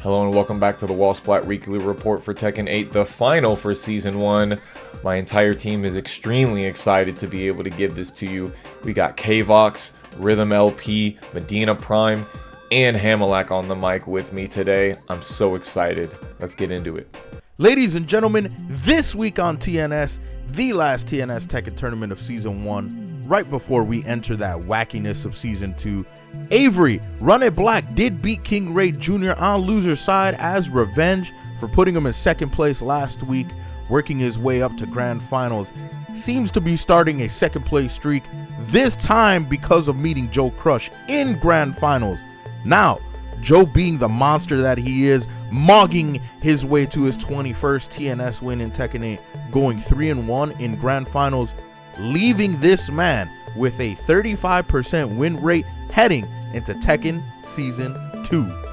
Hello and welcome back to the Wallsplat Weekly Report for Tekken 8, the final for Season 1. My entire team is extremely excited to be able to give this to you. We got K-Vox, Rhythm LP, Medina Prime, and Hamelak on the mic with me today. I'm so excited. Let's get into it. Ladies and gentlemen, this week on TNS, the last TNS Tekken tournament of Season 1, right before we enter that wackiness of Season 2, Avery, Run It Black, did beat Kingreyjr Jr. on loser's side as revenge for putting him in second place last week, working his way up to grand finals. Seems to be starting a second place streak, this time because of meeting Joe Crush in grand finals. Now, Joe being the monster that he is, mogging his way to his 21st TNS win in Tekken 8, going 3-1 in grand finals, leaving this man with a 35% win rate heading into Tekken Season 2.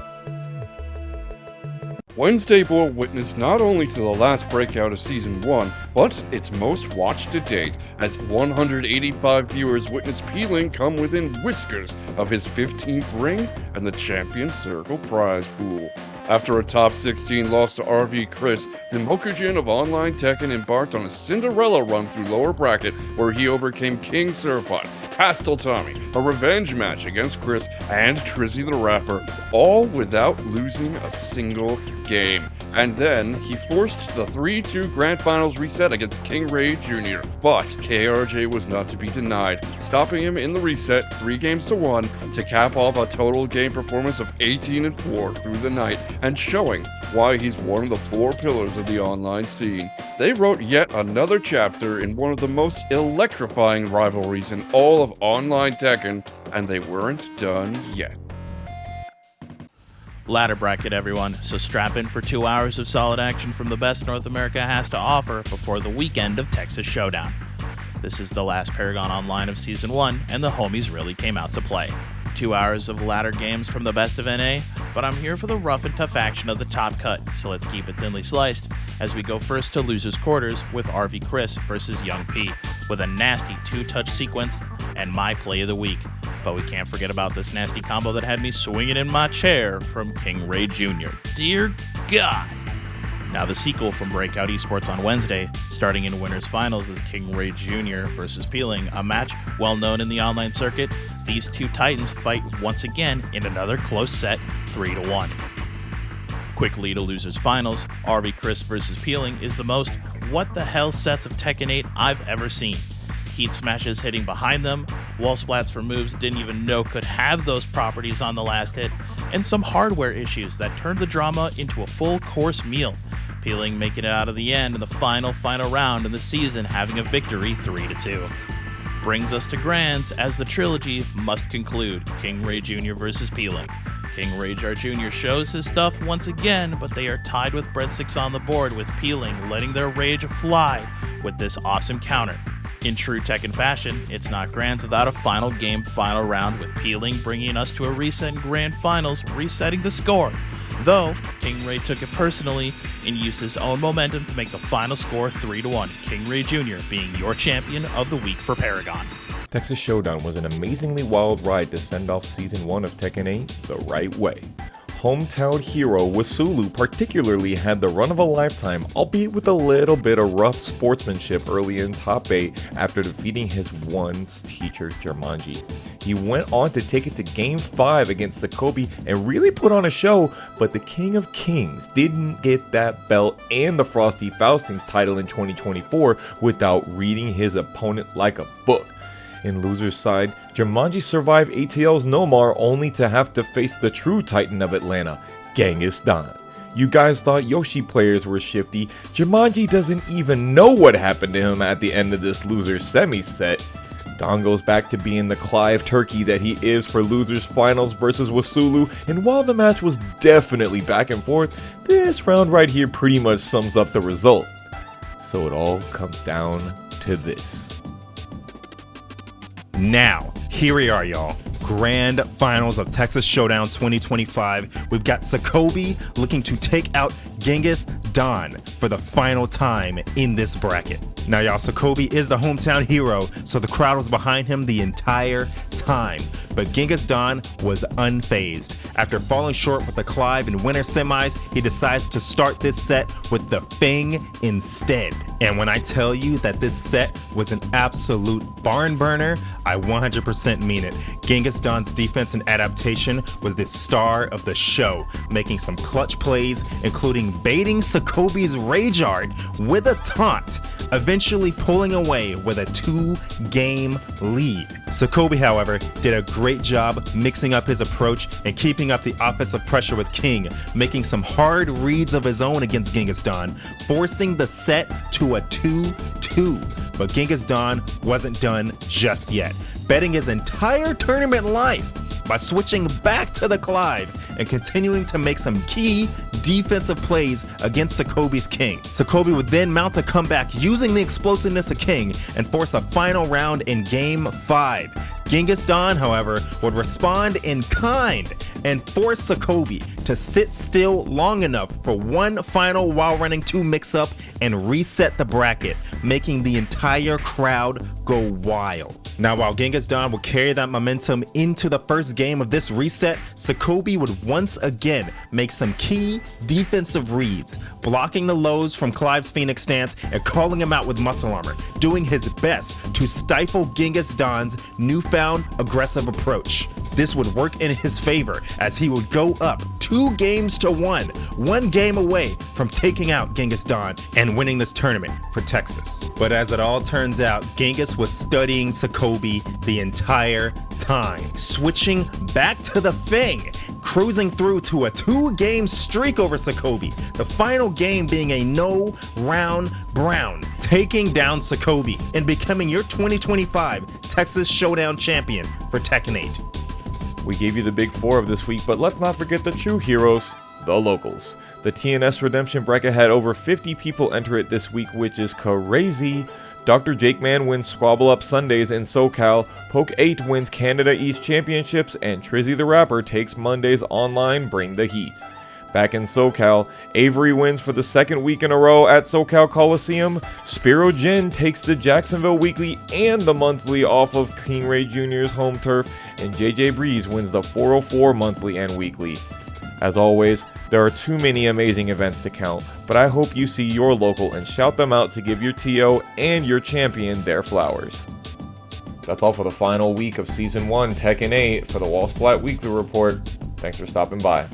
Wednesday bore witness not only to the last breakout of Season 1, but its most watched to date, as 185 viewers witnessed Pling come within whiskers of his 15th ring and the Champion Circle prize pool. After a top 16 loss to RV Chris, the Mokujin of online Tekken embarked on a Cinderella run through lower bracket where he overcame King Surfbot, Pastel Tommy, a revenge match against Chris, and Trizzy the Rapper, all without losing a single game. And then he forced the 3-2 Grand Finals reset against Kingreyjr Jr., but KRJ was not to be denied, stopping him in the reset 3-1 to cap off a total game performance of 18-4 through the night, and showing why he's one of the 4 pillars of the online scene. They wrote yet another chapter in one of the most electrifying rivalries in all of online Tekken, and they weren't done yet. Ladder bracket, everyone, so strap in for 2 hours of solid action from the best North America has to offer before the weekend of Texas Showdown. This is the last Paragon Online of Season 1, and the homies really came out to play. 2 hours of ladder games from the best of NA, but I'm here for the rough and tough action of the top cut, so let's keep it thinly sliced as we go first to losers quarters with RV Chris versus Young P, with a nasty 2-touch sequence and my play of the week. But we can't forget about this nasty combo that had me swinging in my chair from Kingreyjr Jr. Dear God! Now the sequel from Breakout Esports on Wednesday, starting in winners finals, is Kingreyjr Jr. versus Pling, a match well known in the online circuit. These two titans fight once again in another close set, 3-1. Quickly to losers finals, RV Chris versus Pling is the most what the hell sets of Tekken 8 I've ever seen. Heat smashes hitting behind them, wall splats for moves didn't even know could have those properties on the last hit, and some hardware issues that turned the drama into a full course meal. Pling making it out of the end in the final round of the season, having a victory 3-2. Brings us to grands as the trilogy must conclude, Kingreyjr Jr. versus Pling. Kingreyjr Jr. shows his stuff once again, but they are tied with breadsticks on the board, with Pling letting their rage fly with this awesome counter. In true Tekken fashion, it's not grands without a final game, final round, with Pling bringing us to a reset in grand finals, resetting the score. Though, Kingreyjr took it personally and used his own momentum to make the final score 3-1, Kingreyjr Jr. being your champion of the week for Paragon. Texas Showdown was an amazingly wild ride to send off Season 1 of Tekken 8 the right way. Hometown hero Wasulu particularly had the run of a lifetime, albeit with a little bit of rough sportsmanship early in top 8 after defeating his once teacher Jermanji. He went on to take it to Game 5 against Sicoby and really put on a show, but the King of Kings didn't get that belt and the Frosty Faustings title in 2024 without reading his opponent like a book. In loser's side, Jermanji survived ATL's Nomar only to have to face the true titan of Atlanta, Genghis. You guys thought Yoshi players were shifty. Jermanji doesn't even know what happened to him at the end of this loser semi-set. Don goes back to being the Clive turkey that he is for losers finals versus Wasulu, and while the match was definitely back and forth, this round right here pretty much sums up the result. So it all comes down to this. Now, here we are, y'all. grand finals of Texas Showdown 2025. We've got Sicoby looking to take out Genghis Don for the final time in this bracket. Now y'all, Sicoby is the hometown hero, so the crowd was behind him the entire time. But Genghis Don was unfazed. After falling short with the Clive in winter semis, he decides to start this set with the Feng instead. And when I tell you that this set was an absolute barn burner, I 100% mean it. Genghis Don's defense and adaptation was the star of the show, making some clutch plays, including baiting Sicoby's Rage Art with a taunt, eventually pulling away with a 2-game lead. Sicoby, however, did a great job mixing up his approach and keeping up the offensive pressure with King, making some hard reads of his own against Genghis Don, forcing the set to a 2-2. But Genghis Don wasn't done just yet, betting his entire tournament life by switching back to the Clive and continuing to make some key defensive plays against Sicoby's King. Sicoby would then mount a comeback using the explosiveness of King and force a final round in Game 5. Genghis Don, however, would respond in kind and force Sicoby to sit still long enough for one final while running 2 mix-up and reset the bracket, making the entire crowd go wild. Now, while Genghis Don would carry that momentum into the first game of this reset, Sicoby would once again make some key defensive reads, blocking the lows from Clive's Phoenix stance and calling him out with muscle armor, doing his best to stifle Genghis Don's newfound aggressive approach. This would work in his favor as he would go up 2-1, 1 game away from taking out Genghis Don and winning this tournament for Texas. But as it all turns out, Genghis was studying Sicoby the entire time, switching back to the Feng, cruising through to a 2-game streak over Sicoby, the final game being a no-round Brown, taking down Sicoby and becoming your 2025 Texas Showdown champion for Tekken 8. We gave you the big 4 of this week, but let's not forget the true heroes, the locals. The TNS Redemption bracket had over 50 people enter it this week, which is crazy. Dr. Jake Man wins Squabble Up Sundays in SoCal, Poke 8 wins Canada East Championships, and Trizzy the Rapper takes Mondays online Bring the Heat. Back in SoCal, Avery wins for the 2nd week in a row at SoCal Coliseum, Spiro Jin takes the Jacksonville Weekly and the monthly off of Kingreyjr Jr.'s home turf, and JJ Breeze wins the 404 monthly and weekly. As always, there are too many amazing events to count, but I hope you see your local and shout them out to give your TO and your champion their flowers. That's all for the final week of Season 1 Tekken 8 for the Wall Splat Weekly Report. Thanks for stopping by.